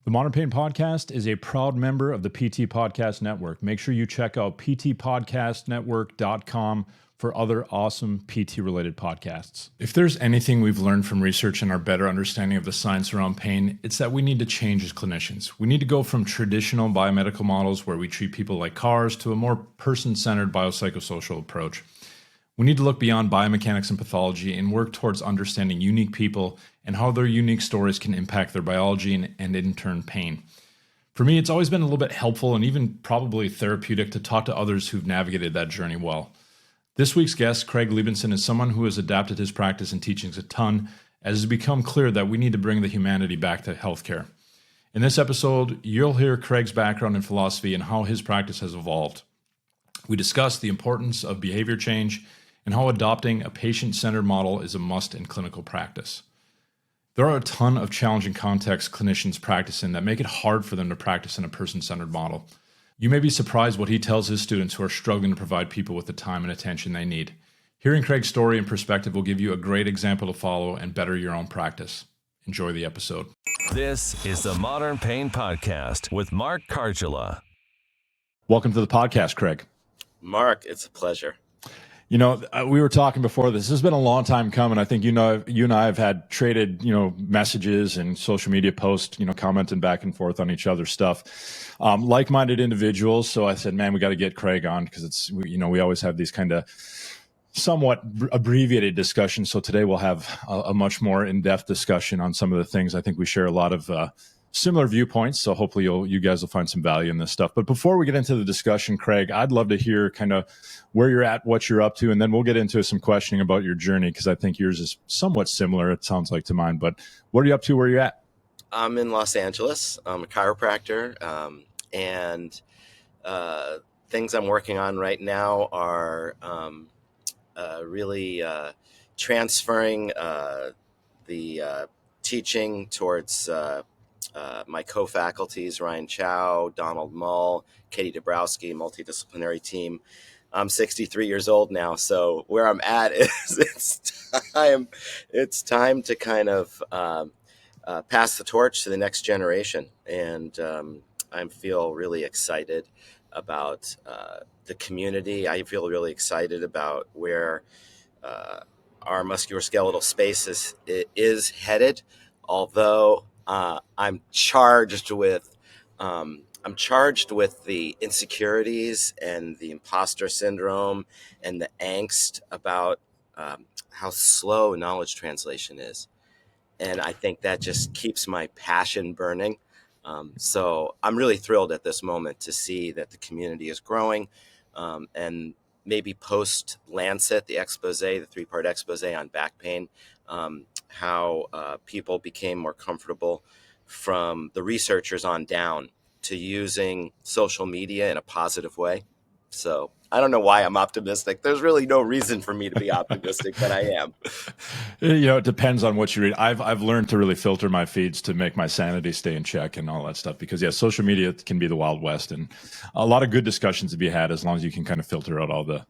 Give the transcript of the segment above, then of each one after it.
The Modern Pain Podcast is a proud member of the PT Podcast Network. Make sure you check out ptpodcastnetwork.com for other awesome PT-related podcasts. If there's anything we've learned from research and our better understanding of the science around pain, it's that we need to change as clinicians. We need to go from traditional biomedical models where we treat people like cars to a more person-centered biopsychosocial approach. We need to look beyond biomechanics and pathology and work towards understanding unique people and how their unique stories can impact their biology and in turn pain. For me, it's always been a little bit helpful and even probably therapeutic to talk to others who've navigated that journey well. This week's guest, Craig Liebenson, is someone who has adapted his practice and teachings a ton, as it's become clear that we need to bring the humanity back to healthcare. In this episode, you'll hear Craig's background in philosophy and how his practice has evolved. We discuss the importance of behavior change and how adopting a patient-centered model is a must in clinical practice. There are a ton of challenging contexts clinicians practice in that make it hard for them to practice in a person-centered model. You may be surprised what he tells his students who are struggling to provide people with the time and attention they need. Hearing Craig's story and perspective will give you a great example to follow and better your own practice. Enjoy the episode. This is the Modern Pain Podcast with Mark Kargela. Welcome to the podcast, Craig. Mark, it's a pleasure. You know, we were talking before this. This has been a long time coming. I think you and I have had traded, messages and social media posts, commenting back and forth on each other's stuff. Like-minded individuals. So I said, man, we got to get Craig on because we always have these kind of somewhat abbreviated discussions. So today we'll have a much more in-depth discussion on some of the things. I think we share a lot of similar viewpoints, so hopefully you guys will find some value in this stuff. But before we get into the discussion, Craig, I'd love to hear kind of where you're at, what you're up to, and then we'll get into some questioning about your journey because I think yours is somewhat similar, it sounds like, to mine. But what are you up to? Where are you at? I'm in Los Angeles. I'm a chiropractor, and things I'm working on right now are really transferring the teaching towards my co-faculties, Ryan Chow, Donald Mull, Katie Dabrowski, multidisciplinary team. I'm 63 years old now, so where I'm at is it's time to kind of pass the torch to the next generation, and I feel really excited about the community. I feel really excited about where our musculoskeletal space is headed, although I'm charged with the insecurities and the imposter syndrome and the angst about how slow knowledge translation is. And I think that just keeps my passion burning. So I'm really thrilled at this moment to see that the community is growing, and maybe post Lancet, the expose, the 3-part expose on back pain, how people became more comfortable from the researchers on down to using social media in a positive way. So I don't know why I'm optimistic. There's really no reason for me to be optimistic, but I am. It depends on what you read. I've learned to really filter my feeds to make my sanity stay in check and all that stuff because, social media can be the Wild West and a lot of good discussions to be had as long as you can kind of filter out all the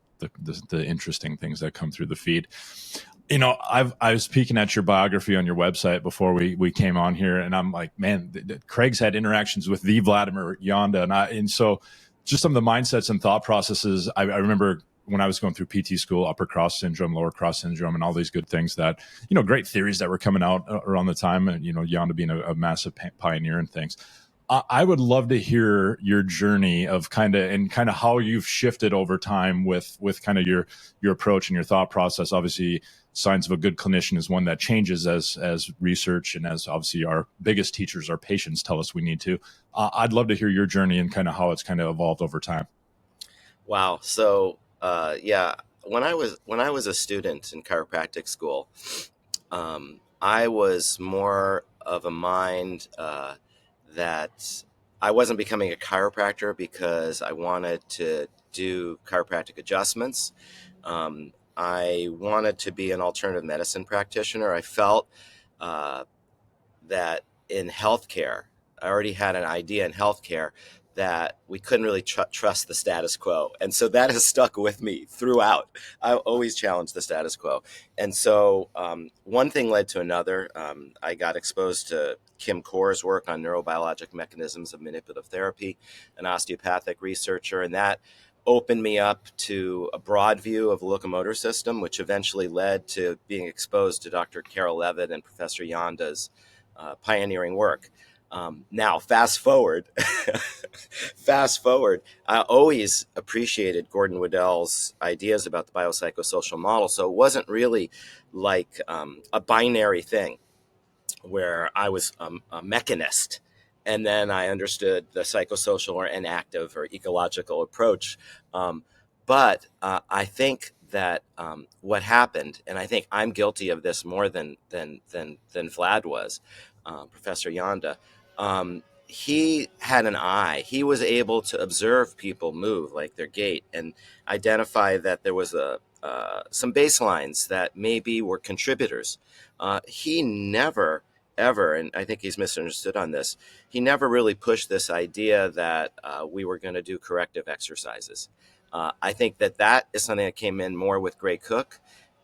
interesting things that come through the feed. I was peeking at your biography on your website before we came on here, and I'm like, man, Craig's had interactions with the Vladimir Yonda, and so just some of the mindsets and thought processes. I remember when I was going through PT school, upper cross syndrome, lower cross syndrome, and all these good things that, great theories that were coming out around the time, and Yonda being a massive pioneer in things. I would love to hear your journey of kind of how you've shifted over time with kind of your approach and your thought process. Obviously, signs of a good clinician is one that changes as research and as obviously our biggest teachers, our patients, tell us we need to. I'd love to hear your journey and kind of how it's kind of evolved over time. Wow. So when I was a student in chiropractic school, I was more of a mind that I wasn't becoming a chiropractor because I wanted to do chiropractic adjustments. I wanted to be an alternative medicine practitioner. I felt that in healthcare, I already had an idea in healthcare that we couldn't really trust the status quo. And so that has stuck with me throughout. I always challenge the status quo. And so one thing led to another. I got exposed to Kim Kaur's work on neurobiologic mechanisms of manipulative therapy, an osteopathic researcher, and that opened me up to a broad view of the locomotor system, which eventually led to being exposed to Dr. Carol Levitt and Professor Yanda's pioneering work. Now, fast forward, I always appreciated Gordon Waddell's ideas about the biopsychosocial model. So it wasn't really like a binary thing where I was a mechanist and then I understood the psychosocial or enactive or ecological approach. But I think that what happened, and I think I'm guilty of this more than Vlad was, Professor Yanda. He had an eye. He was able to observe people move, like their gait, and identify that there was some baselines that maybe were contributors. He never, ever, and I think he's misunderstood on this, he never really pushed this idea that we were going to do corrective exercises. I think that is something that came in more with Gray Cook.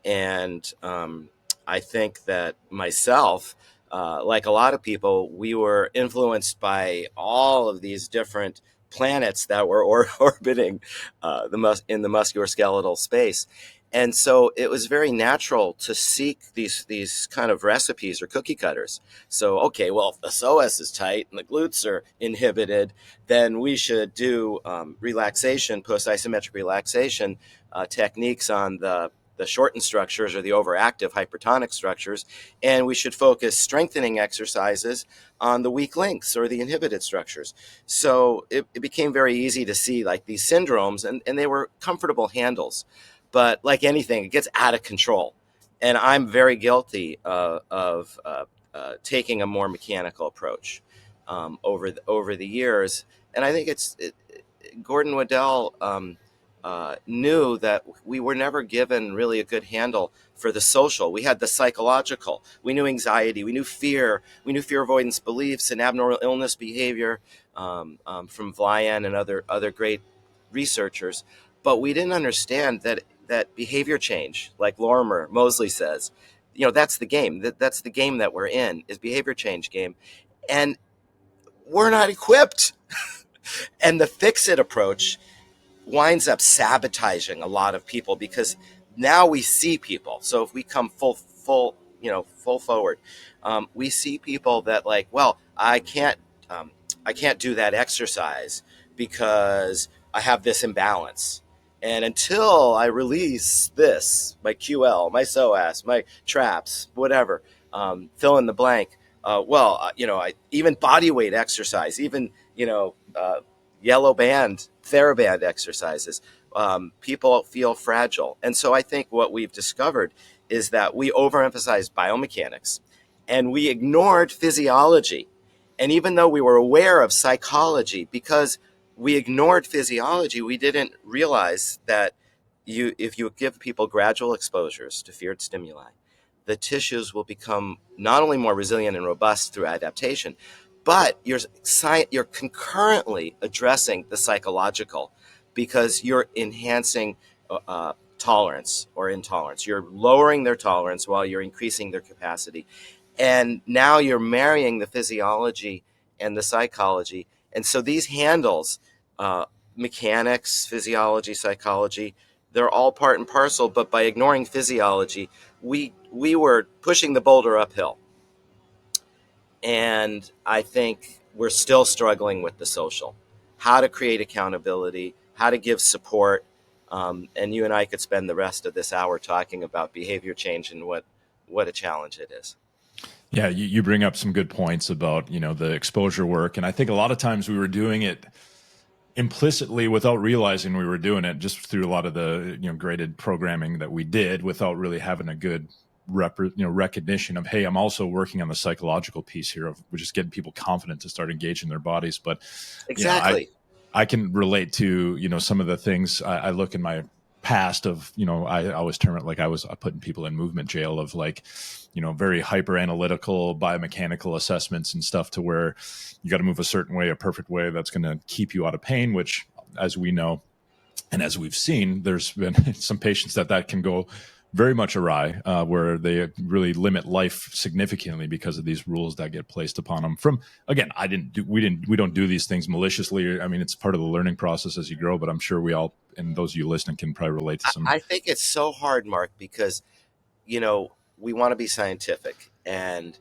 And I think that myself, like a lot of people, we were influenced by all of these different planets that were orbiting in the musculoskeletal space. And so it was very natural to seek these kind of recipes or cookie cutters. So, okay, well, if the psoas is tight and the glutes are inhibited, then we should do relaxation, post-isometric relaxation techniques on the shortened structures or the overactive hypertonic structures, and we should focus strengthening exercises on the weak links or the inhibited structures. So it became very easy to see like these syndromes, and they were comfortable handles. But like anything, it gets out of control. And I'm very guilty of taking a more mechanical approach over the years. And I think Gordon Waddell knew that we were never given really a good handle for the social. We had the psychological. We knew anxiety. We knew fear. We knew fear avoidance beliefs and abnormal illness behavior from Vlayan and other great researchers. But we didn't understand that behavior change, like Lorimer Mosley says, that's the game. That's the game that we're in, is behavior change game. And we're not equipped. And the fix-it approach winds up sabotaging a lot of people, because now we see people. So if we come full forward, we see people that like, well, I can't do that exercise because I have this imbalance. And until I release this, my QL, my psoas, my traps, whatever, fill in the blank. I even body weight exercise, even, yellow band, TheraBand exercises, people feel fragile. And so I think what we've discovered is that we overemphasized biomechanics and we ignored physiology. And even though we were aware of psychology, because we ignored physiology, we didn't realize that if you give people gradual exposures to feared stimuli, the tissues will become not only more resilient and robust through adaptation, but you're concurrently addressing the psychological, because you're enhancing tolerance or intolerance. You're lowering their tolerance while you're increasing their capacity. And now you're marrying the physiology and the psychology. And so these handles, mechanics, physiology, psychology, they're all part and parcel. But by ignoring physiology, we were pushing the boulder uphill. And I think we're still struggling with the social, how to create accountability, how to give support. And you and I could spend the rest of this hour talking about behavior change and what a challenge it is. Yeah, you bring up some good points about, the exposure work. And I think a lot of times we were doing it implicitly without realizing we were doing it, just through a lot of the, graded programming that we did, without really having a good recognition of, hey, I'm also working on the psychological piece here of just getting people confident to start engaging their bodies. But exactly, I can relate to, some of the things I look in my past of, I always term it like I was putting people in movement jail of like, very hyper analytical biomechanical assessments and stuff to where you got to move a certain way, a perfect way that's going to keep you out of pain, which, as we know, and as we've seen, there's been some patients that can go very much awry, where they really limit life significantly because of these rules that get placed upon them. From, again, we don't do these things maliciously. I mean, it's part of the learning process as you grow. But I'm sure we all, and those of you listening, can probably relate to some. I think it's so hard, Mark, because we want to be scientific and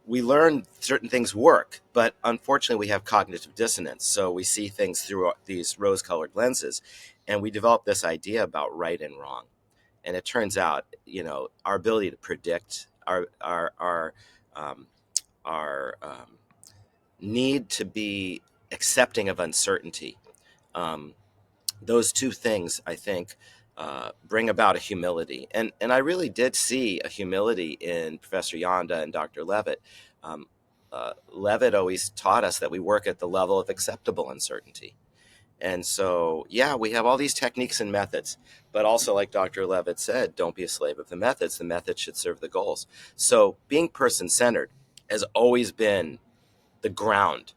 we learn certain things work, but unfortunately we have cognitive dissonance. So we see things through these rose-colored lenses, and we develop this idea about right and wrong. And it turns out, our ability to predict, um, our need to be accepting of uncertainty, um, those two things, I think, bring about a humility. And I really did see a humility in Professor Yonda and Dr. Levitt. Levitt always taught us that we work at the level of acceptable uncertainty. And so, yeah, we have all these techniques and methods, but also, like Dr. Levitt said, don't be a slave of the methods. The methods should serve the goals. So being person-centered has always been the ground.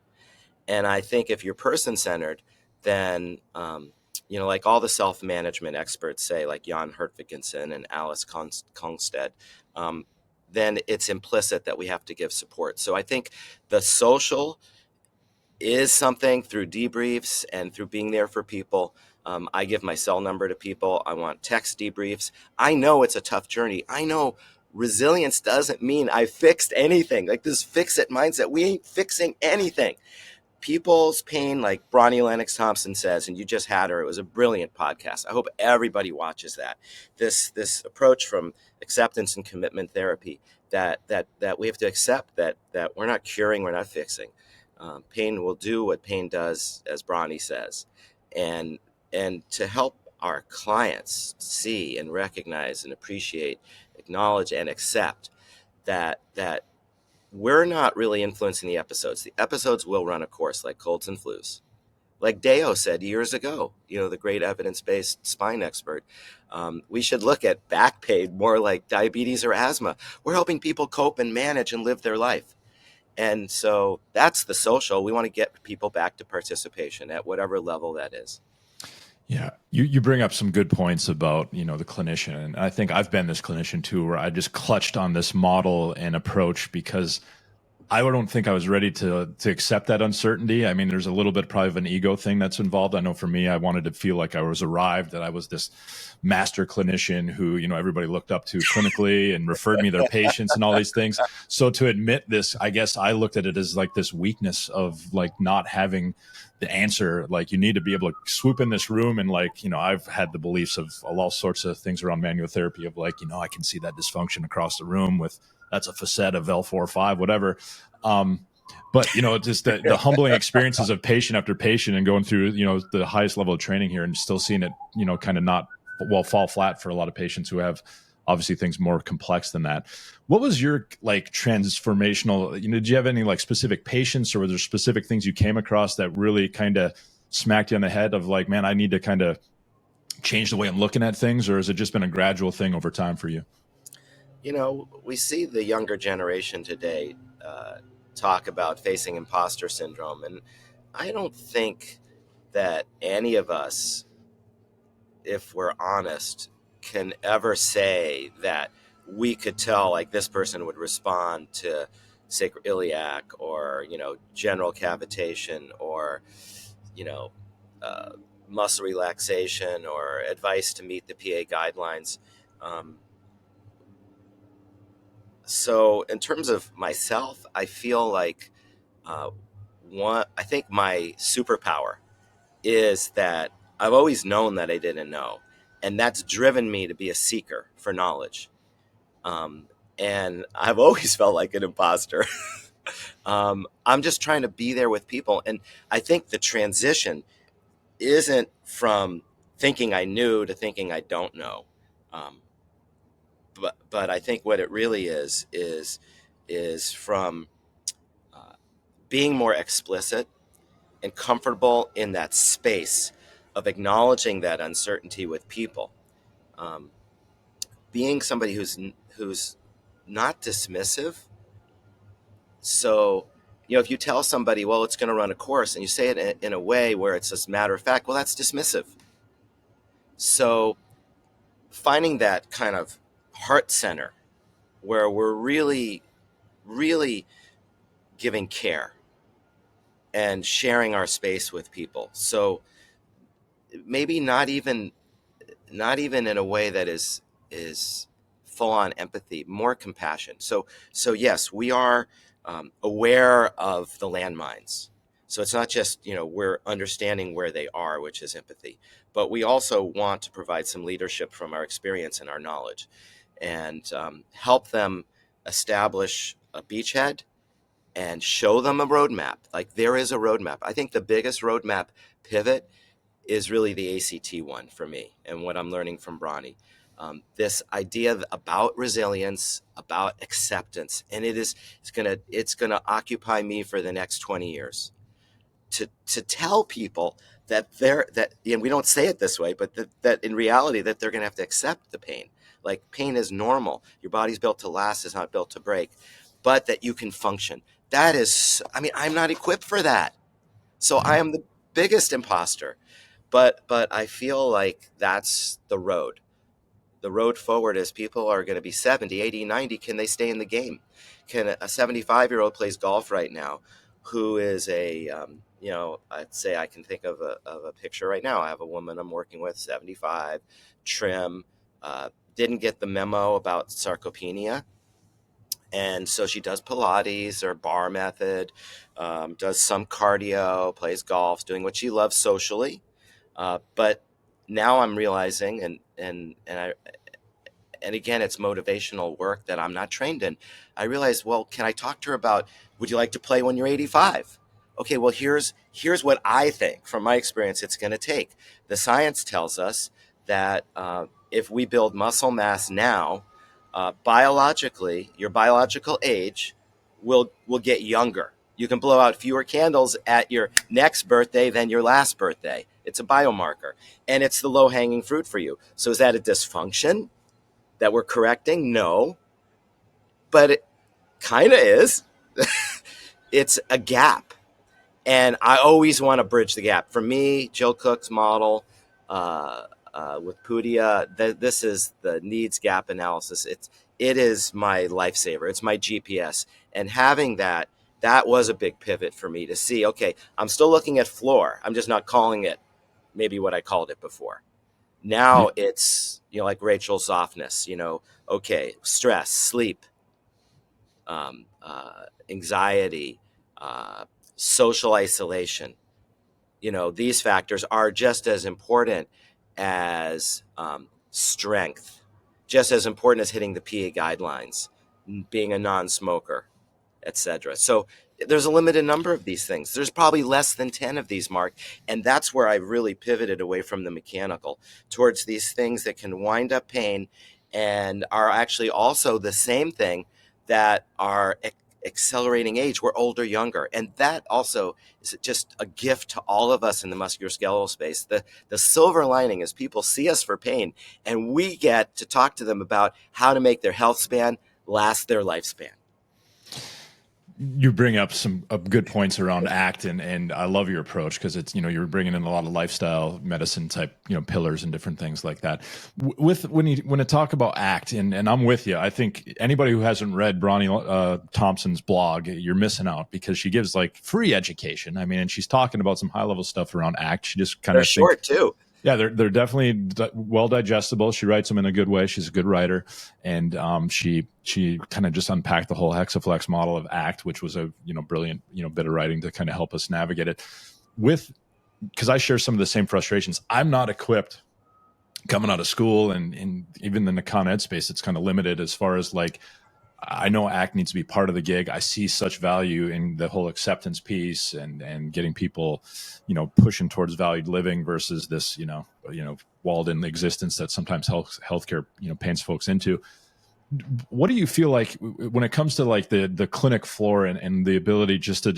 And I think if you're person-centered, then, like all the self-management experts say, like Jan Hertvigensen and Alice Kongstead, then it's implicit that we have to give support. So I think the social is something through debriefs and through being there for people. I give my cell number to people. I want text debriefs. I know it's a tough journey. I know resilience doesn't mean I fixed anything. Like this fix-it mindset, we ain't fixing anything. People's pain, like Bronnie Lennox Thompson says, and you just had her, it was a brilliant podcast. I hope everybody watches that. This approach from acceptance and commitment therapy, that we have to accept that we're not curing, we're not fixing. Pain will do what pain does, as Bronnie says, and to help our clients see and recognize and appreciate, acknowledge and accept that we're not really influencing the episodes. The episodes will run a course, like colds and flus. Like Deo said years ago, the great evidence-based spine expert, we should look at back pain more like diabetes or asthma. We're helping people cope and manage and live their life. And so that's the social. We want to get people back to participation at whatever level that is. Yeah, you bring up some good points about, the clinician. And I think I've been this clinician too, where I just clutched on this model and approach because I don't think I was ready to accept that uncertainty. I mean, there's a little bit probably of an ego thing that's involved. I know for me, I wanted to feel like I was arrived, that I was this master clinician who, everybody looked up to clinically and referred me their patients and all these things. So to admit this, I guess I looked at it as like this weakness of like not having the answer. Like you need to be able to swoop in this room and like, I've had the beliefs of all sorts of things around manual therapy of like, I can see that dysfunction across the room with, that's a facet of L4 or 5, whatever. But, just the humbling experiences of patient after patient and going through, the highest level of training here and still seeing it, kind of not fall flat for a lot of patients who have obviously things more complex than that. What was your like transformational, did you have any like specific patients or were there specific things you came across that really kind of smacked you on the head of like, man, I need to kind of change the way I'm looking at things? Or has it just been a gradual thing over time for you? We see the younger generation today talk about facing imposter syndrome. And I don't think that any of us, if we're honest, can ever say that we could tell like this person would respond to sacroiliac or, general cavitation or, muscle relaxation or advice to meet the PA guidelines. So in terms of myself, I feel like I think my superpower is that I've always known that I didn't know, and that's driven me to be a seeker for knowledge. Um, and I've always felt like an imposter. I'm just trying to be there with people, and I think the transition isn't from thinking I knew to thinking I don't know. Um, but I think what it really is from being more explicit and comfortable in that space of acknowledging that uncertainty with people um, being somebody who's not dismissive. So, if you tell somebody, well, it's going to run a course, and you say it in a way where it's just matter of fact, well, that's dismissive. So, finding that kind of heart center where we're really, really giving care and sharing our space with people. So, maybe not even in a way that is full on empathy, more compassion. So yes, we are aware of the landmines. So it's not just we're understanding where they are, which is empathy, but we also want to provide some leadership from our experience and our knowledge, and help them establish a beachhead and show them a roadmap. Like, there is a roadmap. I think the biggest roadmap pivot is really the ACT one for me, and what I'm learning from Bronnie. This idea about resilience, about acceptance, and it's gonna occupy me for the next 20 years to tell people and we don't say it this way, but that in reality that they're gonna have to accept the pain. Like, pain is normal. Your body's built to last, it's not built to break, but that you can function. That is, I mean, I'm not equipped for that. So I am the biggest imposter. But I feel like that's the road. The road forward is people are going to be 70, 80, 90. Can they stay in the game? Can a 75-year-old plays golf right now who is I'd say I can think of a picture right now. I have a woman I'm working with, 75, trim, didn't get the memo about sarcopenia. And so she does Pilates or bar method, does some cardio, plays golf, doing what she loves socially. But now I'm realizing, and again, it's motivational work that I'm not trained in. I realized, well, can I talk to her about, would you like to play when you're 85? Okay, well, here's what I think from my experience it's going to take. The science tells us that if we build muscle mass now, biologically, your biological age will get younger. You can blow out fewer candles at your next birthday than your last birthday. It's a biomarker, and it's the low-hanging fruit for you. So is that a dysfunction that we're correcting? No, but it kind of is. It's a gap, and I always want to bridge the gap. For me, Jill Cook's model with Pudia, this is the needs gap analysis. It is my lifesaver. It's my GPS, and having that was a big pivot for me to see. Okay, I'm still looking at floor. I'm just not calling it maybe what I called it before. Now it's like Rachel softness. Okay, stress, sleep, anxiety, uh, social isolation. These factors are just as important as strength, just as important as hitting the PA guidelines, being a non-smoker, etc. So there's a limited number of these things. There's probably less than 10 of these, Mark. And that's where I really pivoted away from the mechanical towards these things that can wind up pain and are actually also the same thing that are accelerating age. We're older, younger. And that also is just a gift to all of us in the musculoskeletal space. The silver lining is people see us for pain, and we get to talk to them about how to make their health span last their lifespan. You bring up some good points around ACT, and I love your approach because it's, you're bringing in a lot of lifestyle medicine type, pillars and different things like that. When you talk about ACT, and I'm with you, I think anybody who hasn't read Bronnie Thompson's blog, you're missing out because she gives like free education. I mean, and she's talking about some high level stuff around ACT. She just kind They're of short too. Yeah, they're definitely well digestible. She writes them in a good way. She's a good writer, and she kind of just unpacked the whole hexaflex model of ACT, which was a brilliant bit of writing to kind of help us navigate it. Because I share some of the same frustrations. I'm not equipped coming out of school, and even in the Con Ed space, it's kind of limited as far as like. I know ACT needs to be part of the gig. I see such value in the whole acceptance piece and getting people, pushing towards valued living versus this, walled in existence that sometimes healthcare, paints folks into. What do you feel like when it comes to like the clinic floor and the ability just to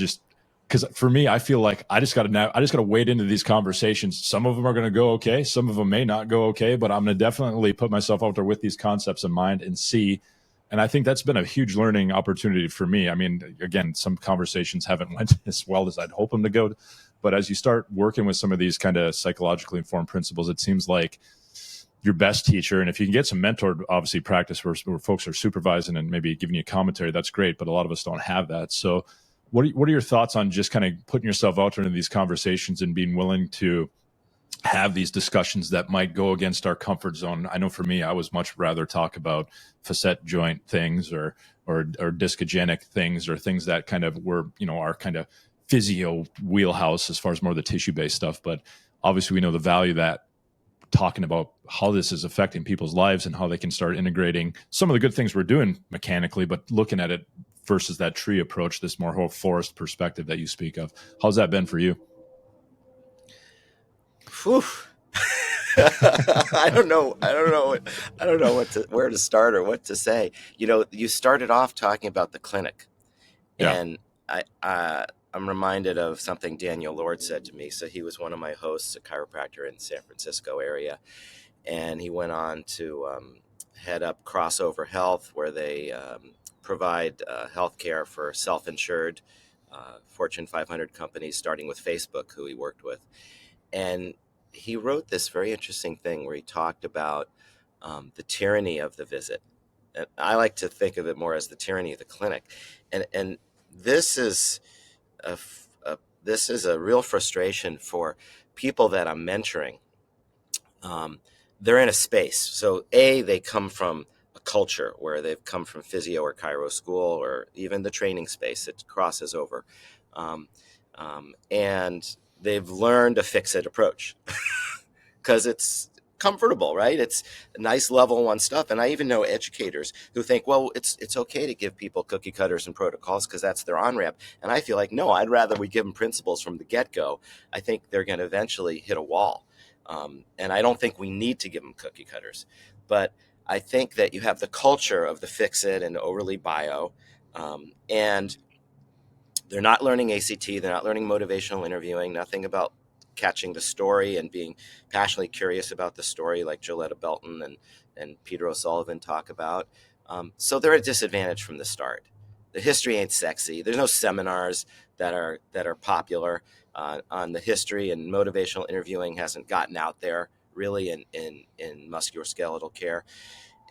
because for me, I feel like I just got to wade into these conversations. Some of them are going to go okay. Some of them may not go okay, but I'm going to definitely put myself out there with these concepts in mind and see. And I think that's been a huge learning opportunity for me. I mean, again, some conversations haven't went as well as I'd hope them to go. But as you start working with some of these kind of psychologically informed principles, it seems like your best teacher. And if you can get some mentored, obviously, practice where folks are supervising and maybe giving you commentary, that's great. But a lot of us don't have that. So what are your thoughts on just kind of putting yourself out there into these conversations and being willing to have these discussions that might go against our comfort zone? I know for me, I was much rather talk about facet joint things or discogenic things or things that kind of were, our kind of physio wheelhouse as far as more of the tissue based stuff. But obviously we know the value that talking about how this is affecting people's lives and how they can start integrating some of the good things we're doing mechanically, but looking at it versus that tree approach, this more whole forest perspective that you speak of. How's that been for you? Whew. I don't know. Where to start or what to say. You started off talking about the clinic, and I'm reminded of something Daniel Lord said to me. So he was one of my hosts, a chiropractor in San Francisco area, and he went on to head up Crossover Health, where they provide health care for self-insured Fortune 500 companies, starting with Facebook, who he worked with. And he wrote this very interesting thing where he talked about the tyranny of the visit. And I like to think of it more as the tyranny of the clinic. And this is this is a real frustration for people that I'm mentoring. They're in a space. So they come from a culture where they've come from physio or chiro school, or even the training space. It crosses over. And they've learned a fix-it approach because it's comfortable, right? It's nice level one stuff. And I even know educators who think, well, it's okay to give people cookie cutters and protocols because that's their on-ramp. And I feel like, no, I'd rather we give them principles from the get-go. I think they're going to eventually hit a wall. And I don't think we need to give them cookie cutters. But I think that you have the culture of the fix-it and overly bio, and they're not learning ACT. They're not learning motivational interviewing, nothing about catching the story and being passionately curious about the story like Joletta Belton and Peter O'Sullivan talk about. So they're at a disadvantage from the start. The history ain't sexy. There's no seminars that are popular on the history, and motivational interviewing hasn't gotten out there really in musculoskeletal care.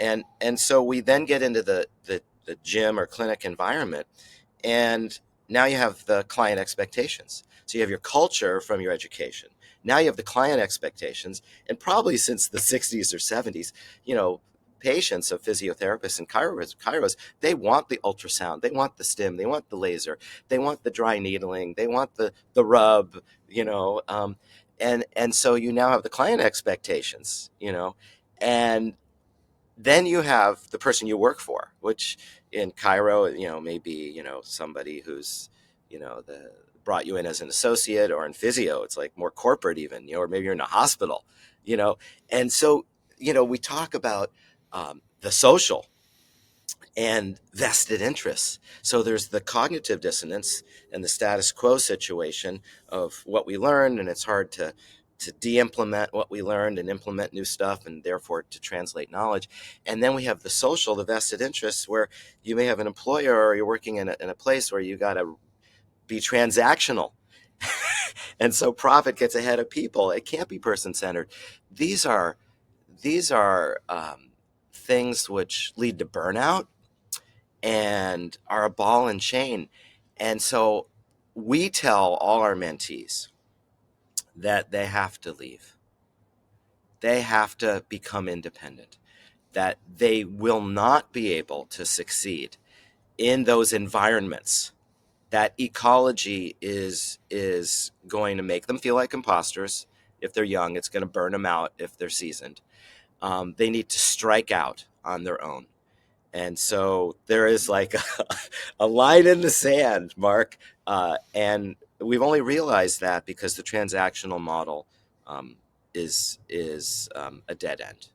And so we then get into the gym or clinic environment, and now you have the client expectations. So you have your culture from your education. Now you have the client expectations. And probably since the 60s or 70s, patients of physiotherapists and chiros, they want the ultrasound, they want the stim, they want the laser, they want the dry needling, they want the rub, and so you now have the client expectations, and then you have the person you work for, which in chiro, maybe, somebody who's, brought you in as an associate, or in physio, it's like more corporate even, or maybe you're in a hospital, and so, we talk about the social and vested interests. So there's the cognitive dissonance and the status quo situation of what we learned, and it's hard to de-implement what we learned and implement new stuff, and therefore to translate knowledge. And then we have the social, the vested interests, where you may have an employer, or you're working in a place where you got to be transactional. And so profit gets ahead of people. It can't be person-centered. These are things which lead to burnout and are a ball and chain. And so we tell all our mentees that they have to leave. They have to become independent, that they will not be able to succeed in those environments. That ecology is going to make them feel like imposters if they're young. It's going to burn them out if they're seasoned. They need to strike out on their own. And so there is like a line in the sand, Mark. And we've only realized that because the transactional model is a dead end.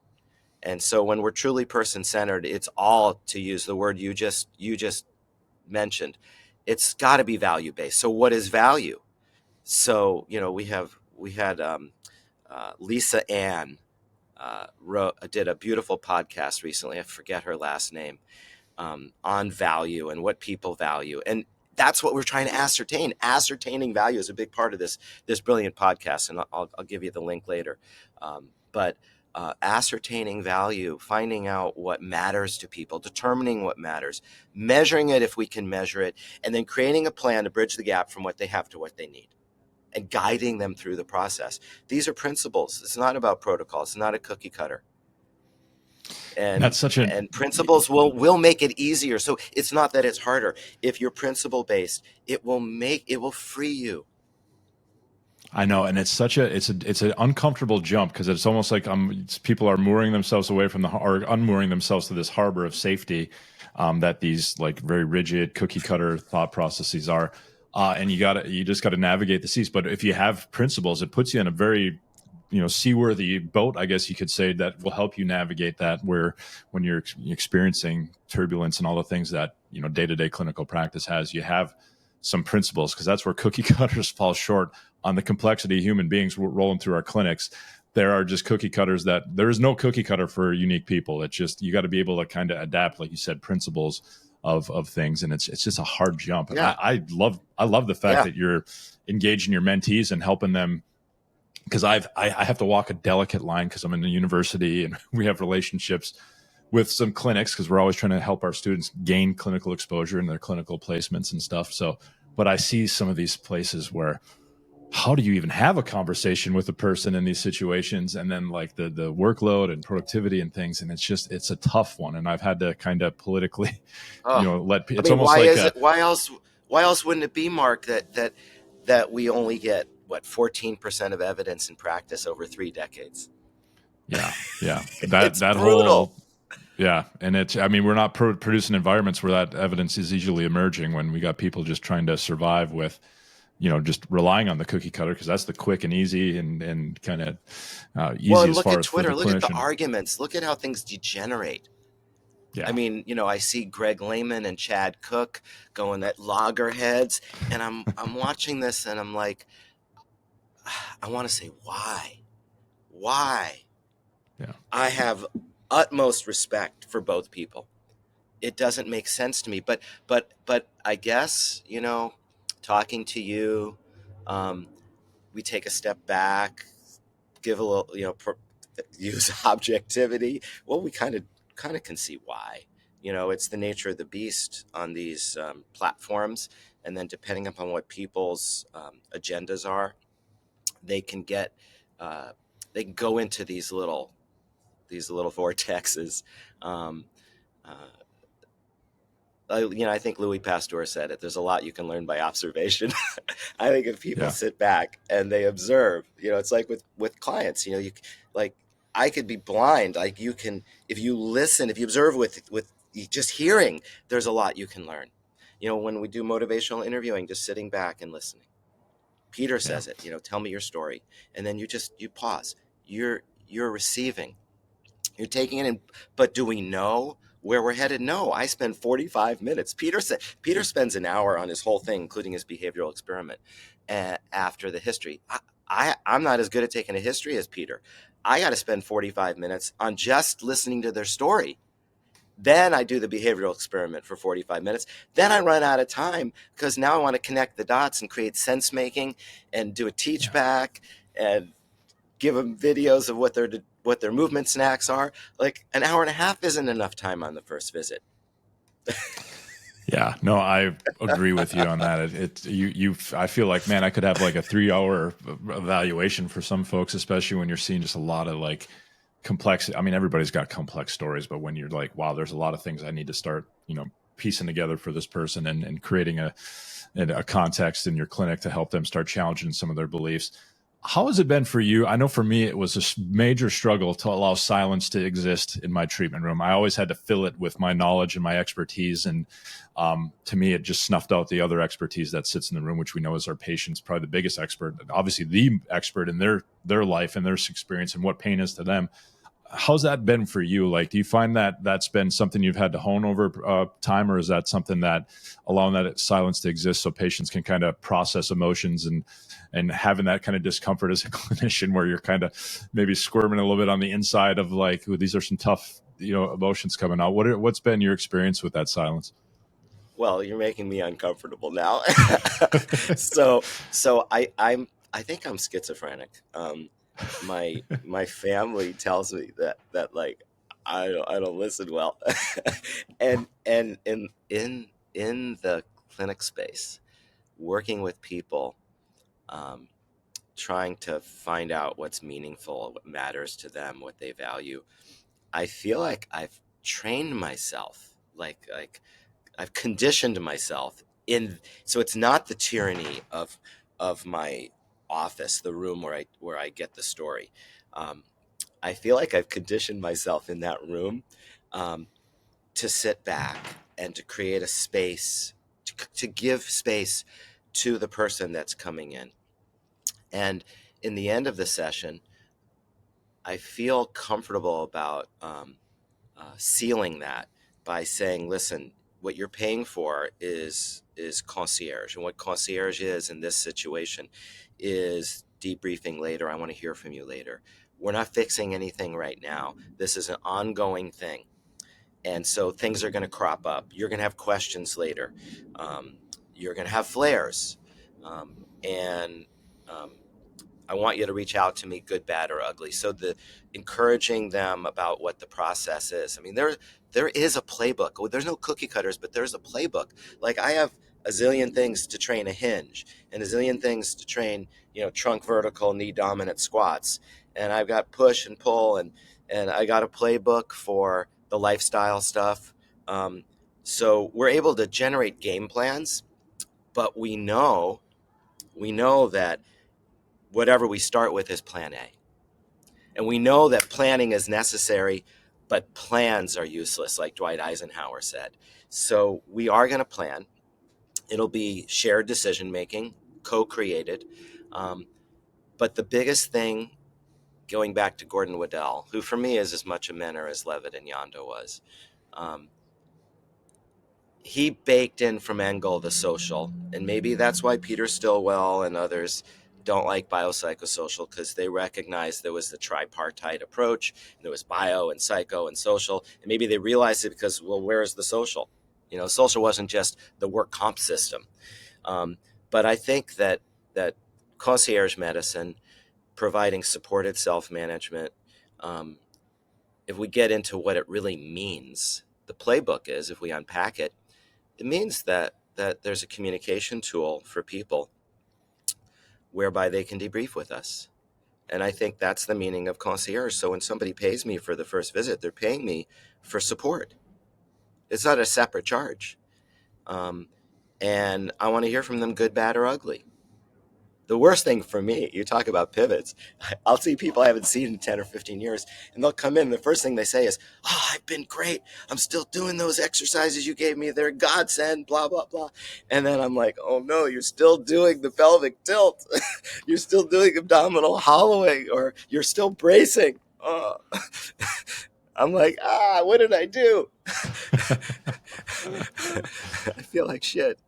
And so when we're truly person-centered, it's all, to use the word you just mentioned, It's got to be value based. So what is value? So, we had Lisa Ann did a beautiful podcast recently. I forget her last name, on value and what people value. And that's what we're trying to ascertain. Ascertaining value is a big part of this brilliant podcast. And I'll give you the link later. But ascertaining value, finding out what matters to people, determining what matters, measuring it if we can measure it, and then creating a plan to bridge the gap from what they have to what they need, and guiding them through the process. These are principles. It's not about protocol. It's not a cookie cutter. And that's such a, and principles will make it easier. So it's not that it's harder. If you're principle based, it will free you. I know, and it's an uncomfortable jump, because it's almost like people are mooring themselves away from or unmooring themselves to this harbor of safety, that these like very rigid cookie cutter thought processes are, and you just got to navigate the seas. But if you have principles, it puts you in a very seaworthy boat, I guess you could say, that will help you navigate that, where when you're experiencing turbulence and all the things that day-to-day clinical practice has, you have some principles, because that's where cookie cutters fall short on the complexity of human beings rolling through our clinics. There are just cookie cutters that there is no cookie cutter for unique people. It's just, you got to be able to kind of adapt, like you said, principles of things. And it's just a hard jump. Yeah. I love the fact that you're engaging your mentees and helping them, because I have to walk a delicate line, because I'm in the university and we have relationships with some clinics, because we're always trying to help our students gain clinical exposure in their clinical placements and stuff. So, but I see some of these places where, how do you even have a conversation with a person in these situations? And then like the workload and productivity and things. And it's a tough one. And I've had to kind of politically, it's almost why like, is it, why else wouldn't it be, Mark, that we only get 14% of evidence in practice over 3 decades? Yeah. It's that brutal. whole, yeah. And we're not producing environments where that evidence is easily emerging, when we got people just trying to survive with, just relying on the cookie cutter, because that's the quick and easy and kind of easy. Well, and as look far at as Twitter, for the look at the clinician. arguments, look at how things degenerate. Yeah. I see Greg Lehman and Chad Cook going at loggerheads, and I'm watching this and I'm like, I want to say, why? Yeah. I have utmost respect for both people. It doesn't make sense to me, but I guess, talking to you, we take a step back, give a little, use objectivity. Well, we kind of can see why. It's the nature of the beast on these platforms, and then depending upon what people's agendas are, they can get they can go into these little vortexes. Um, uh, I think Louis Pasteur said it. There's a lot you can learn by observation. I think if people sit back and they observe, it's like with clients. You like, I could be blind. Like, you can, if you listen, if you observe with just hearing, there's a lot you can learn. When we do motivational interviewing, just sitting back and listening. Peter says it. Tell me your story, and then you pause. You're receiving. You're taking it in, but do we know where we're headed? No. I spend 45 minutes. Peter spends an hour on his whole thing, including his behavioral experiment, after the history. I'm not as good at taking a history as Peter. I got to spend 45 minutes on just listening to their story. Then I do the behavioral experiment for 45 minutes. Then I run out of time, because now I want to connect the dots and create sense making and do a teach back and give them videos of what their movement snacks are. Like, an hour and a half isn't enough time on the first visit. Yeah, no, I agree with you on that. I feel like, man, I could have like a 3-hour evaluation for some folks, especially when you're seeing just a lot of like complex. Everybody's got complex stories, but when you're like, wow, there's a lot of things I need to start, piecing together for this person, and creating a context in your clinic to help them start challenging some of their beliefs. How has it been for you? I know for me, it was a major struggle to allow silence to exist in my treatment room. I always had to fill it with my knowledge and my expertise. And to me, it just snuffed out the other expertise that sits in the room, which we know is our patients, probably the biggest expert, obviously the expert in their life and their experience and what pain is to them. how's that been for you? Like, do you find that that's been something you've had to hone over time, or is that something that allowing that silence to exist so patients can kind of process emotions and having that kind of discomfort as a clinician where you're kind of maybe squirming a little bit on the inside of like, ooh, these are some tough, emotions coming out. What's been your experience with that silence? Well, you're making me uncomfortable now. So I think I'm schizophrenic. My family tells me that like I don't listen well, and in the clinic space, working with people, um, trying to find out what's meaningful, what matters to them, what they value. I feel like I've trained myself, like I've conditioned myself in, so it's not the tyranny of my office, the room where I get the story. Um, I feel like I've conditioned myself in that room, um, to sit back and to create a space, to give space to the person that's coming in. And in the end of the session, I feel comfortable about, sealing that by saying, "Listen, what you're paying for is concierge, and what concierge is in this situation is debriefing later. I want to hear from you later. We're not fixing anything right now. This is an ongoing thing, and so things are going to crop up. You're going to have questions later. Um, you're going to have flares, and um, I want you to reach out to me, good, bad, or ugly." So the encouraging them about what the process is. I mean, there is a playbook. Well, there's no cookie cutters, but there's a playbook. Like I have a zillion things to train a hinge, and a zillion things to train, trunk vertical, knee dominant squats, and I've got push and pull, and I got a playbook for the lifestyle stuff. Um, so we're able to generate game plans, but we know that whatever we start with is plan A. And we know that planning is necessary, but plans are useless, like Dwight Eisenhower said. So we are going to plan. It'll be shared decision making, co created. Um, but the biggest thing, going back to Gordon Waddell, who for me is as much a mentor as Levitt and Yondo was, um, he baked in from Engel the social. And maybe that's why Peter Stillwell and others don't like biopsychosocial, because they recognize there was the tripartite approach, and there was bio and psycho and social. And maybe they realized it because, well, where is the social? Social wasn't just the work comp system. Um, but I think that concierge medicine, providing supported self-management, um, if we get into what it really means, the playbook is, if we unpack it, it means that there's a communication tool for people whereby they can debrief with us. And I think that's the meaning of concierge. So when somebody pays me for the first visit, they're paying me for support. It's not a separate charge. Um, and I want to hear from them, good, bad, or ugly. The worst thing for me, you talk about pivots. I'll see people I haven't seen in 10 or 15 years, and they'll come in, and the first thing they say is, "Oh, I've been great. I'm still doing those exercises you gave me. They're a godsend, blah, blah, blah." And then I'm like, "Oh no, you're still doing the pelvic tilt. You're still doing abdominal hollowing, or you're still bracing." Oh. I'm like, what did I do? I feel like shit.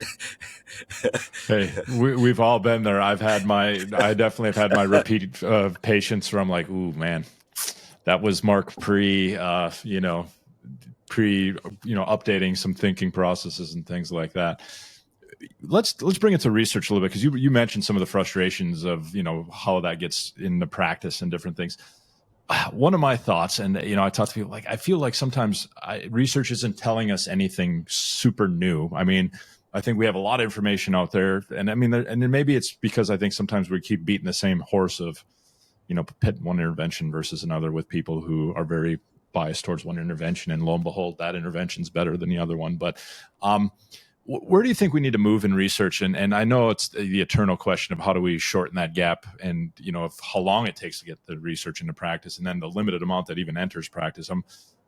Hey, we've all been there. I definitely have had my repeat patients where I'm like, ooh, man, that was Mark updating some thinking processes and things like that. Let's bring it to research a little bit, because you mentioned some of the frustrations of how that gets into practice and different things. One of my thoughts, and I talk to people, like I feel like sometimes research isn't telling us anything super new. I mean, I think we have a lot of information out there, and I mean, and then maybe it's because I think sometimes we keep beating the same horse of pit one intervention versus another with people who are very biased towards one intervention, and lo and behold, that intervention's better than the other one. But where do you think we need to move in research? And I know it's the eternal question of how do we shorten that gap, and of how long it takes to get the research into practice, and then the limited amount that even enters practice.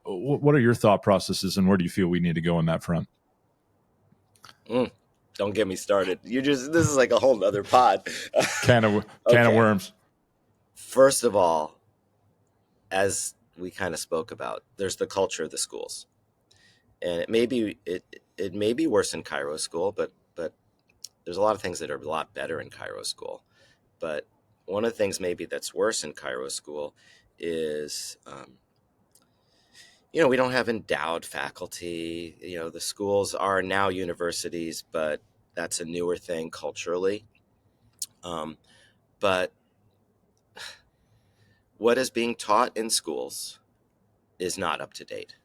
What are your thought processes, and where do you feel we need to go on that front? Don't get me started. This is like a whole nother pod. Can of worms. First of all, as we kind of spoke about. There's the culture of the schools, and it may be worse in Cairo school, but there's a lot of things that are a lot better in Cairo school. But one of the things maybe that's worse in Cairo school is, we don't have endowed faculty. The schools are now universities, but that's a newer thing culturally. But what is being taught in schools is not up to date.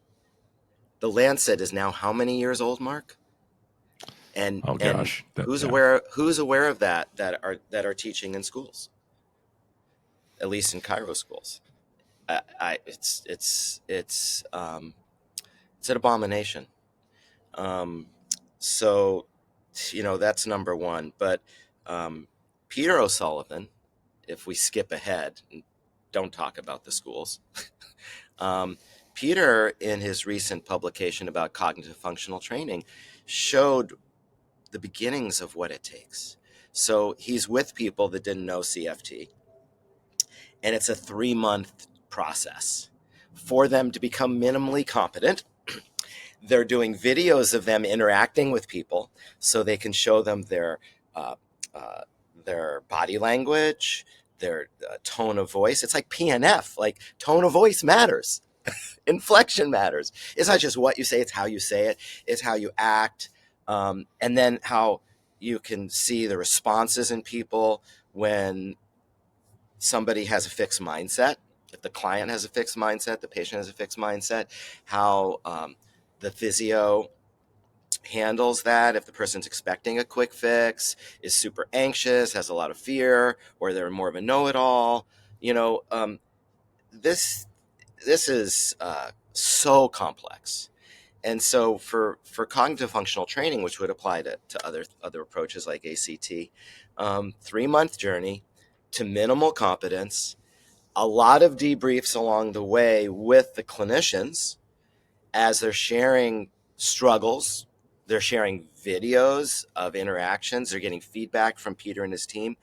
The Lancet is now how many years old, Mark? And Oh gosh, who's yeah. aware of that are teaching in schools, at least in Cairo schools? It's an abomination. Um, so, that's number one. But Peter O'Sullivan, if we skip ahead and don't talk about the schools, Peter, in his recent publication about cognitive functional training, showed the beginnings of what it takes. So he's with people that didn't know CFT, and it's a 3-month process for them to become minimally competent. They're doing videos of them interacting with people so they can show them uh, their body language, their tone of voice. It's like PNF, like tone of voice matters. Inflection matters. It's not just what you say, it's how you say it, it's how you act, and then how you can see the responses in people when somebody has a fixed mindset. If the client has a fixed mindset, the patient has a fixed mindset, how the physio handles that. If the person's expecting a quick fix, is super anxious, has a lot of fear, or they're more of a know-it-all, this is so complex. And so for cognitive functional training, which would apply to other approaches like ACT, 3-month journey to minimal competence, a lot of debriefs along the way with the clinicians as they're sharing struggles. They're sharing videos of interactions. They're getting feedback from Peter and his team.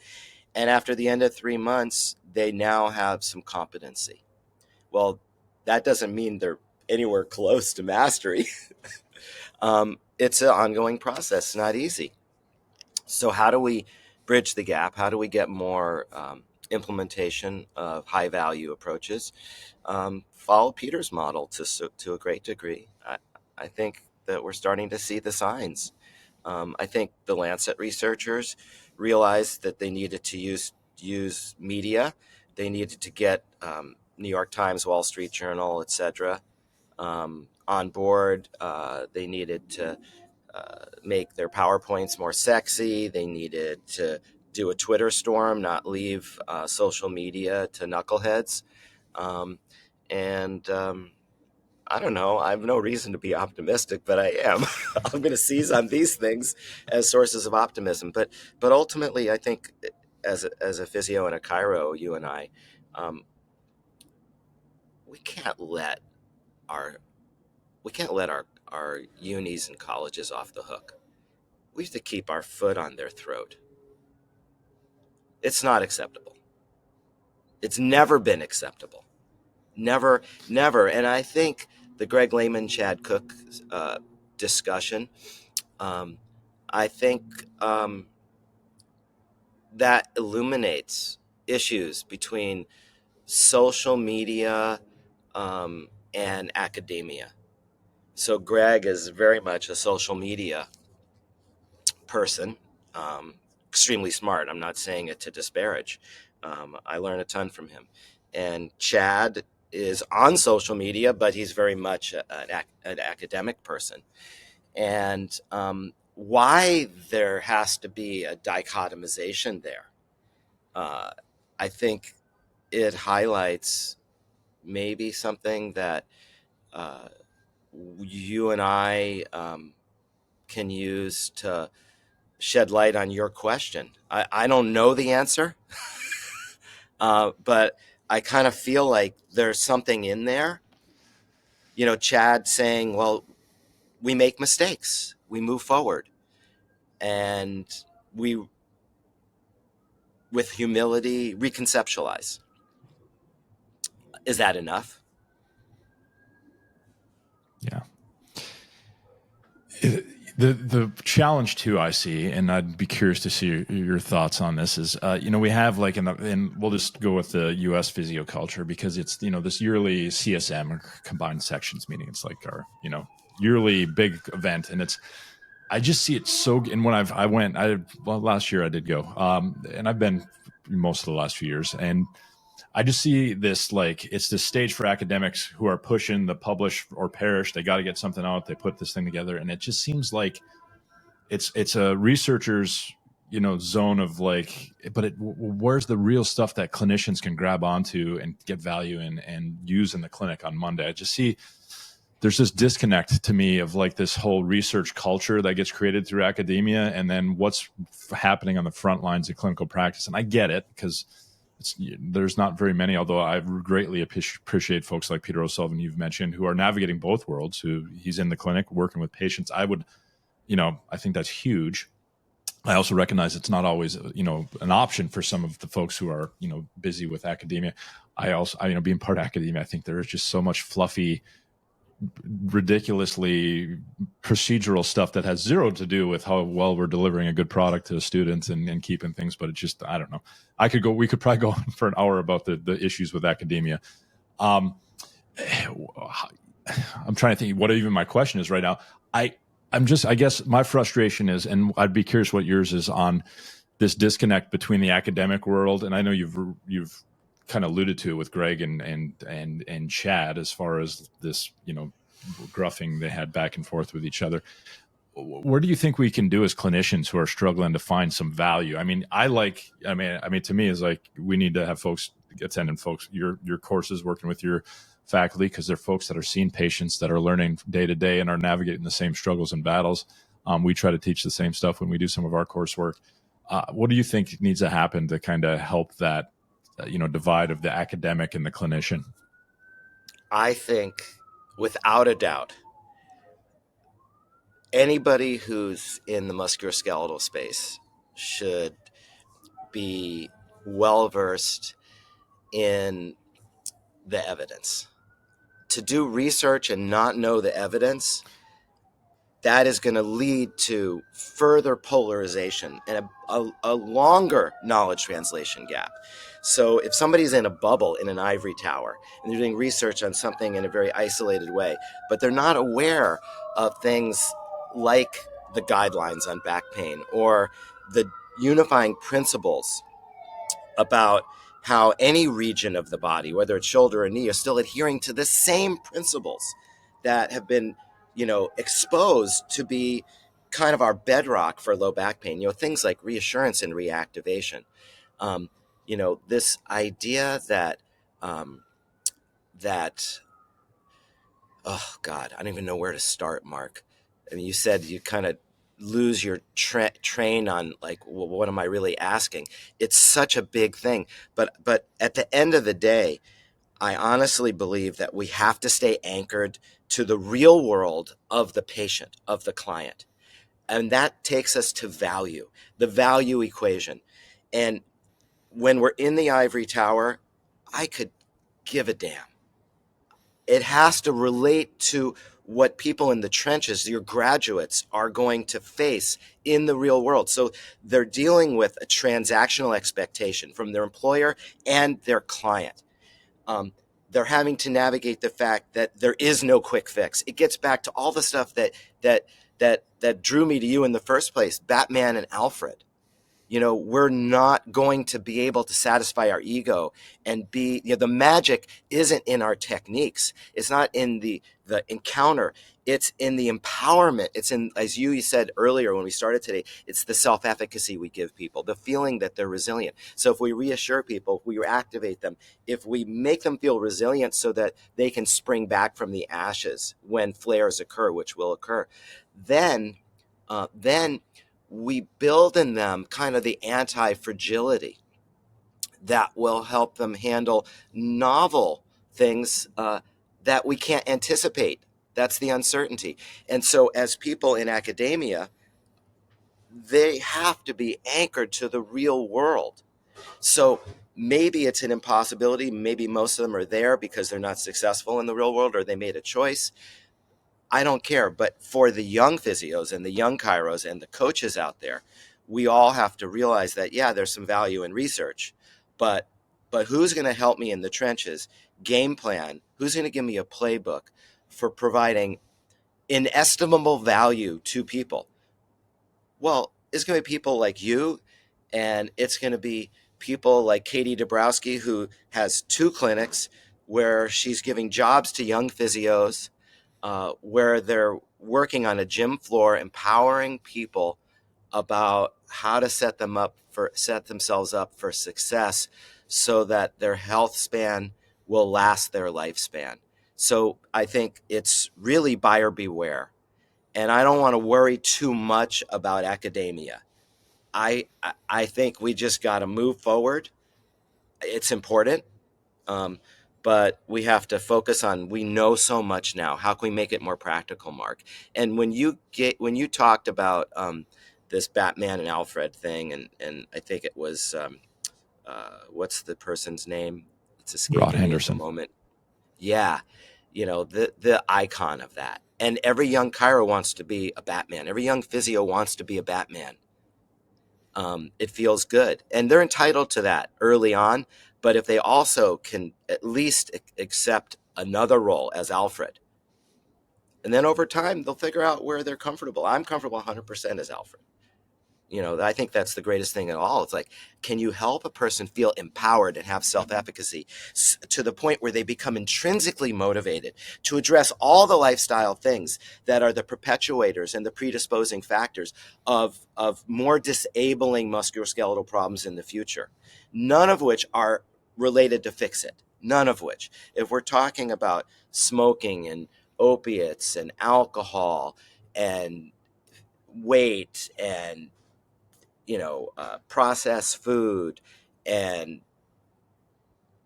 And after the end of 3 months, they now have some competency. Well, that doesn't mean they're anywhere close to mastery. It's an ongoing process, not easy. So how do we bridge the gap? How do we get more implementation of high value approaches? Follow Peter's model to a great degree. I think that we're starting to see the signs. I think the Lancet researchers realized that they needed to use media. They needed to get New York Times, Wall Street Journal, etc. On board. They needed to make their PowerPoints more sexy. They needed to do a Twitter storm, not leave social media to knuckleheads. And I don't know. I have no reason to be optimistic, but I am. I'm going to seize on these things as sources of optimism. But ultimately, I think as a physio and a chiro, you and I, um, we can't let our our unis and colleges off the hook. We have to keep our foot on their throat. It's not acceptable. It's never been acceptable. Never, never. And I think the Greg Lehman, Chad Cook discussion, um, I think that illuminates issues between social media and academia. So Greg is very much a social media person, extremely smart. I'm not saying it to disparage. I learn a ton from him. And Chad is on social media, but he's very much an academic person. And why there has to be a dichotomization there, I think it highlights maybe something that uh, you and I can use to shed light on your question. I don't know the answer, but I kind of feel like there's something in there. Chad saying, well, we make mistakes, we move forward, and we, with humility, reconceptualize. Is that enough? Yeah. The challenge too I see, and I'd be curious to see your thoughts on this, is we have like and we'll just go with the U.S. physio culture because it's this yearly CSM or combined sections meeting. It's like our yearly big event, and I just see it so. And when last year I did go, and I've been most of the last few years, and I just see this like it's this stage for academics who are pushing the publish or perish. They got to get something out. They put this thing together, and it just seems like it's a researcher's zone of like, but where's the real stuff that clinicians can grab onto and get value in and use in the clinic on Monday? I just see there's this disconnect to me of like this whole research culture that gets created through academia and then what's happening on the front lines of clinical practice. And I get it because there's not very many, although I greatly appreciate folks like Peter O'Sullivan you've mentioned who are navigating both worlds, who he's in the clinic working with patients. I think that's huge. I also recognize it's not always, an option for some of the folks who are, busy with academia. Being part of academia, I think there is just so much fluffy, ridiculously procedural stuff that has zero to do with how well we're delivering a good product to the students and keeping things. But it's just, I don't know. We could probably go on for an hour about the issues with academia. I'm trying to think what even my question is right now. I guess my frustration is, and I'd be curious what yours is on this disconnect between the academic world. And I know you've kind of alluded to it with Greg and Chad as far as this, gruffing they had back and forth with each other. Where do you think we can do as clinicians who are struggling to find some value? To me is like, we need to have folks attending your courses, working with your faculty, because they're folks that are seeing patients that are learning day to day and are navigating the same struggles and battles. We try to teach the same stuff when we do some of our coursework. What do you think needs to happen to kind of help that, divide of the academic and the clinician? I think, without a doubt, anybody who's in the musculoskeletal space should be well versed in the evidence. To do research and not know the evidence, that is going to lead to further polarization and a longer knowledge translation gap. So if somebody's in a bubble in an ivory tower and they're doing research on something in a very isolated way, but they're not aware of things like the guidelines on back pain or the unifying principles about how any region of the body, whether it's shoulder or knee, are still adhering to the same principles that have been, exposed to be kind of our bedrock for low back pain. Things like reassurance and reactivation. This idea that oh God, I don't even know where to start, Mark. I mean, you said you kind of lose your train on like, well, what am I really asking? It's such a big thing, but at the end of the day, I honestly believe that we have to stay anchored to the real world of the patient, of the client. And that takes us to value, the value equation. And when we're in the ivory tower, I could give a damn. It has to relate to what people in the trenches, your graduates, are going to face in the real world. So they're dealing with a transactional expectation from their employer and their client. They're having to navigate the fact that there is no quick fix. It gets back to all the stuff that drew me to you in the first place, Batman and Alfred. We're not going to be able to satisfy our ego and be, the magic isn't in our techniques. It's not in the encounter. It's in the empowerment. It's in, as you said earlier when we started today, it's the self-efficacy we give people, the feeling that they're resilient. So if we reassure people, if we activate them, if we make them feel resilient so that they can spring back from the ashes when flares occur, which will occur, then we build in them kind of the anti-fragility that will help them handle novel things that we can't anticipate. That's the uncertainty. And so as people in academia, they have to be anchored to the real world. So maybe it's an impossibility. Maybe most of them are there because they're not successful in the real world or they made a choice. I don't care. But for the young physios and the young chiros and the coaches out there, we all have to realize that, yeah, there's some value in research, but who's going to help me in the trenches? Game plan. Who's going to give me a playbook for providing inestimable value to people? Well, it's going to be people like you, and it's going to be people like Katie Dabrowski, who has 2 clinics where she's giving jobs to young physios, where they're working on a gym floor, empowering people about how to set themselves up for success so that their health span will last their lifespan. So I think it's really buyer beware. And I don't want to worry too much about academia. I think we just got to move forward. It's important, um, but we have to focus on. We know so much now. How can we make it more practical, Mark? And when you talked about this Batman and Alfred thing, and I think it was what's the person's name? It's Rod escaping me at the Henderson. moment. Yeah, the icon of that. And every young chiro wants to be a Batman. Every young physio wants to be a Batman. It feels good, and they're entitled to that early on. But if they also can at least accept another role as Alfred, and then over time they'll figure out where they're comfortable. I'm comfortable 100% as Alfred. I think that's the greatest thing of all. It's like, can you help a person feel empowered and have self-efficacy to the point where they become intrinsically motivated to address all the lifestyle things that are the perpetuators and the predisposing factors of more disabling musculoskeletal problems in the future, none of which are related to fix it. None of which. If we're talking about smoking and opiates and alcohol and weight and processed food and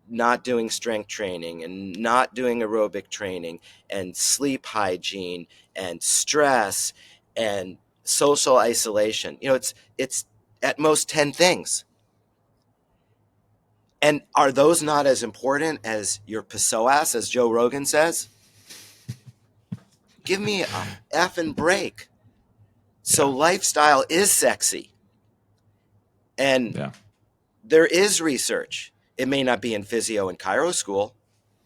not doing strength training and not doing aerobic training and sleep hygiene and stress and social isolation. It's at most 10 things. And are those not as important as your PSOAS, as Joe Rogan says? Give me a effing break. So Yeah. lifestyle is sexy. And Yeah. there is research. It may not be in physio and chiro school,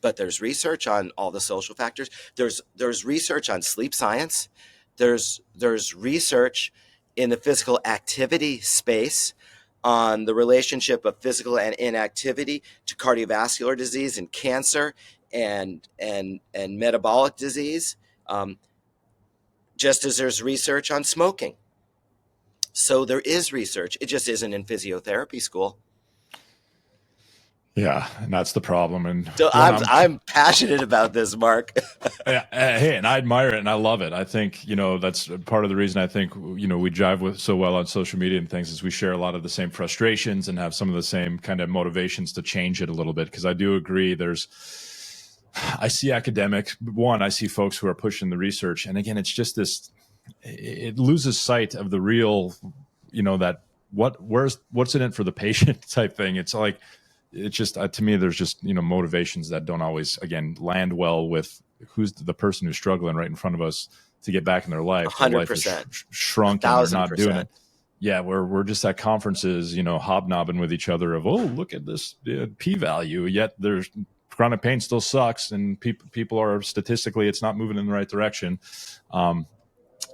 but there's research on all the social factors. There's research on sleep science. There's research in the physical activity space on the relationship of physical and inactivity to cardiovascular disease and cancer and metabolic disease. Just as there's research on smoking. So there is research. It just isn't in physiotherapy school. Yeah, and that's the problem. And So when I'm passionate about this, Mark. hey, and I admire it and I love it. I think, that's part of the reason I think, we jive with so well on social media and things is we share a lot of the same frustrations and have some of the same kind of motivations to change it a little bit. Cause I do agree I see academics. One, I see folks who are pushing the research. And again, it's just this, it loses sight of the real, that what's in it for the patient type thing. It's like, it's just to me there's just motivations that don't always again land well with who's the person who's struggling right in front of us to get back in their life. Their life is 100%, shrunken, they're not doing 1,000%. it. Yeah, we're just at conferences hobnobbing with each other of, oh, look at this p-value, yet there's chronic pain still sucks and people are statistically it's not moving in the right direction. And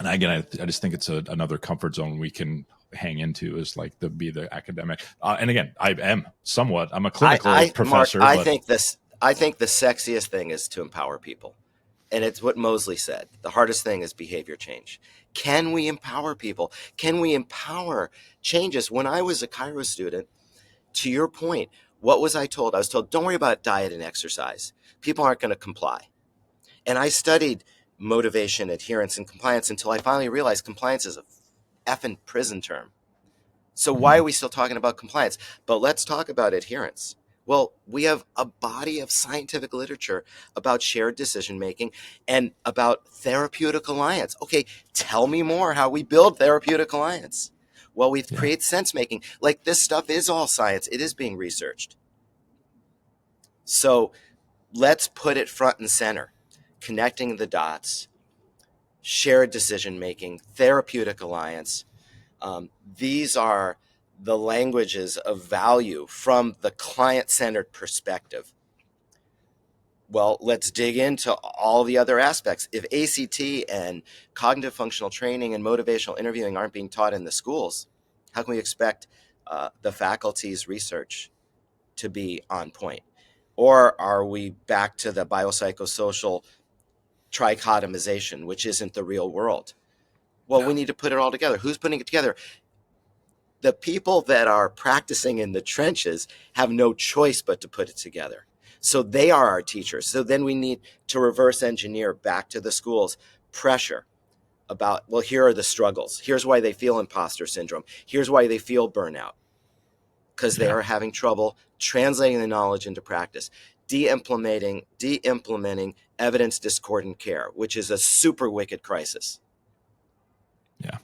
again, I just think it's another comfort zone we can hang into is like be the academic. And again, I'm a clinical Mark, professor, but I think the sexiest thing is to empower people. And it's what Mosley said. The hardest thing is behavior change. Can we empower people? Can we empower changes? When I was a chiro student, to your point, what was I told? I was told, don't worry about diet and exercise. People aren't going to comply. And I studied motivation, adherence, and compliance until I finally realized compliance is a effing prison term. So why are we still talking about compliance? But let's talk about adherence. Well, we have a body of scientific literature about shared decision making and about therapeutic alliance. Okay, tell me more how we build therapeutic alliance. Well, we yeah, create sense making. Like this stuff is all science. It is being researched. So let's put it front and center, connecting the dots shared decision making, therapeutic alliance. These are the languages of value from the client-centered perspective. Well, let's dig into all the other aspects. If ACT and cognitive functional training and motivational interviewing aren't being taught in the schools, how can we expect the faculty's research to be on point? Or are we back to the biopsychosocial trichotomization, which isn't the real world? Well, we need to put it all together. Who's putting it together? The people that are practicing in the trenches have no choice but to put it together. So they are our teachers. So then we need to reverse engineer back to the schools pressure about, well, here are the struggles. Here's why they feel imposter syndrome. Here's why they feel burnout, because they are having trouble translating the knowledge into practice, de-implementing evidence discordant care, which is a super wicked crisis. Yeah.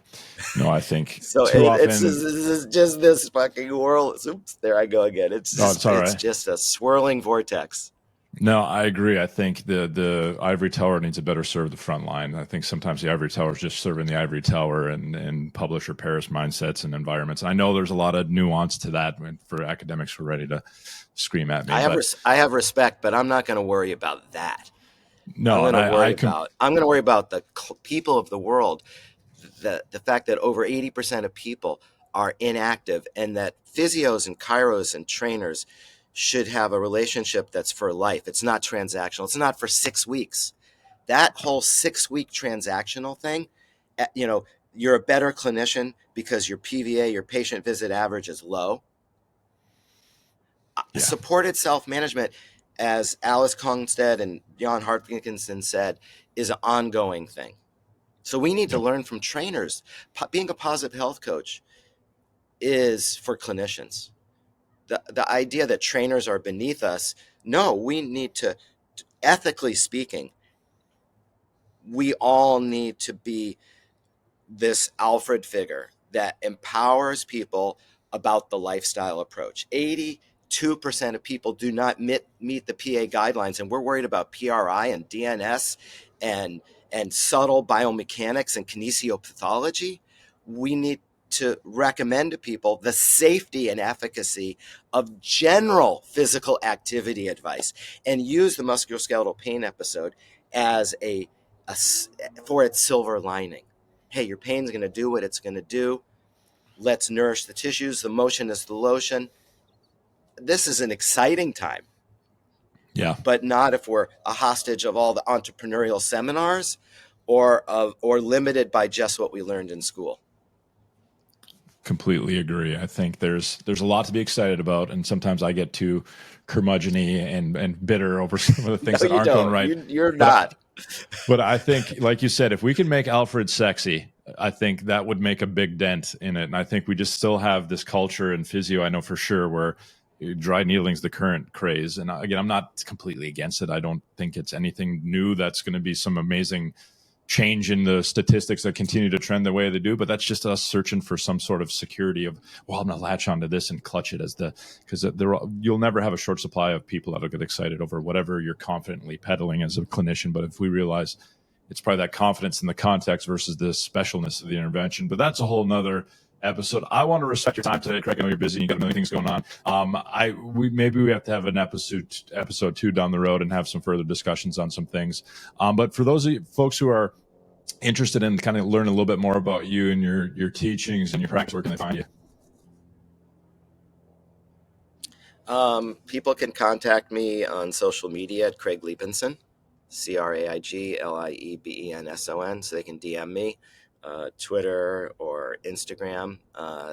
No, I think So too it's often. just this fucking whirl. Oops, there I go again. It's No, it's all it's right. just a swirling vortex. No, I agree. I think the ivory tower needs to better serve the front line. I think sometimes the ivory tower is just serving the ivory tower and publisher Paris mindsets and environments. I know there's a lot of nuance to that for academics who are ready to scream at me. I have respect, but I'm not going to worry about that. No, I'm and going to worry about the people of the world. The fact that over 80% of people are inactive, and that physios and chiros and trainers should have a relationship that's for life. It's not transactional. It's not for 6 weeks. That whole 6-week transactional thing, you're a better clinician because your PVA, your patient visit average, is low. Yeah. Supported self-management, as Alice Kongstead and Jan Hartkinson said, is an ongoing thing. So we need to learn from trainers. Being a positive health coach is for clinicians. The idea that trainers are beneath us, no, we need to, ethically speaking, we all need to be this Alfred figure that empowers people about the lifestyle approach. 82% of people do not meet the PA guidelines, and we're worried about PRI and DNS and subtle biomechanics and kinesiopathology. We need to recommend to people the safety and efficacy of general physical activity advice, and use the musculoskeletal pain episode as for its silver lining. Hey, your pain's going to do what it's going to do. Let's nourish the tissues. The motion is the lotion. This is an exciting time. Yeah. But not if we're a hostage of all the entrepreneurial seminars or limited by just what we learned in school. Completely agree. I think there's a lot to be excited about, and sometimes I get too curmudgeon-y and bitter over some of the things that aren't going right. You're not. But I think, like you said, if we can make Alfred sexy, I think that would make a big dent in it. And I think we just still have this culture in physio, I know for sure, where dry needling is the current craze. And again, I'm not completely against it. I don't think it's anything new that's going to be some amazing change in the statistics that continue to trend the way they do, but that's just us searching for some sort of security of, well, I'm going to latch onto this and clutch it because you'll never have a short supply of people that'll get excited over whatever you're confidently peddling as a clinician. But if we realize it's probably that confidence in the context versus the specialness of the intervention, but that's a whole nother episode. I want to respect your time today, Craig. I know you're busy and you got a million things going on. Maybe we have to have an episode 2 down the road and have some further discussions on some things. But for those of you folks who are interested in kind of learn a little bit more about you and your teachings and your practice, where can they find you? People can contact me on social media at Craig Liebenson, CraigLiebenson, so they can DM me. Twitter or Instagram.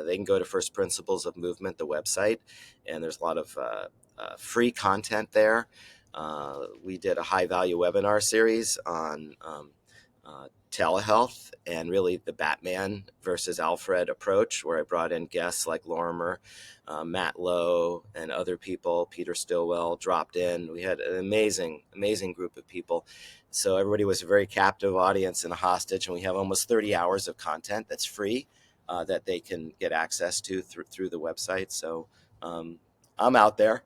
They can go to First Principles of Movement, the website, and there's a lot of free content there. We did a high value webinar series on telehealth and really the Batman versus Alfred approach, where I brought in guests like Lorimer, Matt Lowe, and other people. Peter Stillwell dropped in. We had an amazing group of people. So everybody was a very captive audience and a hostage, and we have almost 30 hours of content that's free that they can get access to through the website. So I'm out there.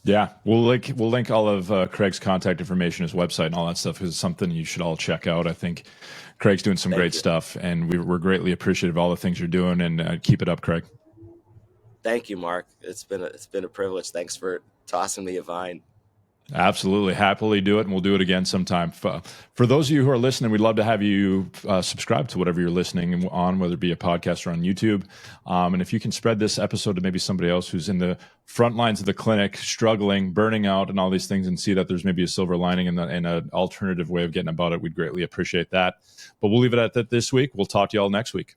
Yeah, we'll link all of Craig's contact information, his website, and all that stuff, because it's something you should all check out. I think Craig's doing some great stuff, and we're greatly appreciative of all the things you're doing, and keep it up, Craig. Thank you, Mark. It's been a privilege. Thanks for tossing me a vine. Absolutely. Happily do it, and we'll do it again sometime. For those of you who are listening, we'd love to have you subscribe to whatever you're listening on, whether it be a podcast or on YouTube. And if you can spread this episode to maybe somebody else who's in the front lines of the clinic, struggling, burning out, and all these things, and see that there's maybe a silver lining and an alternative way of getting about it, we'd greatly appreciate that. But we'll leave it at that this week. We'll talk to you all next week.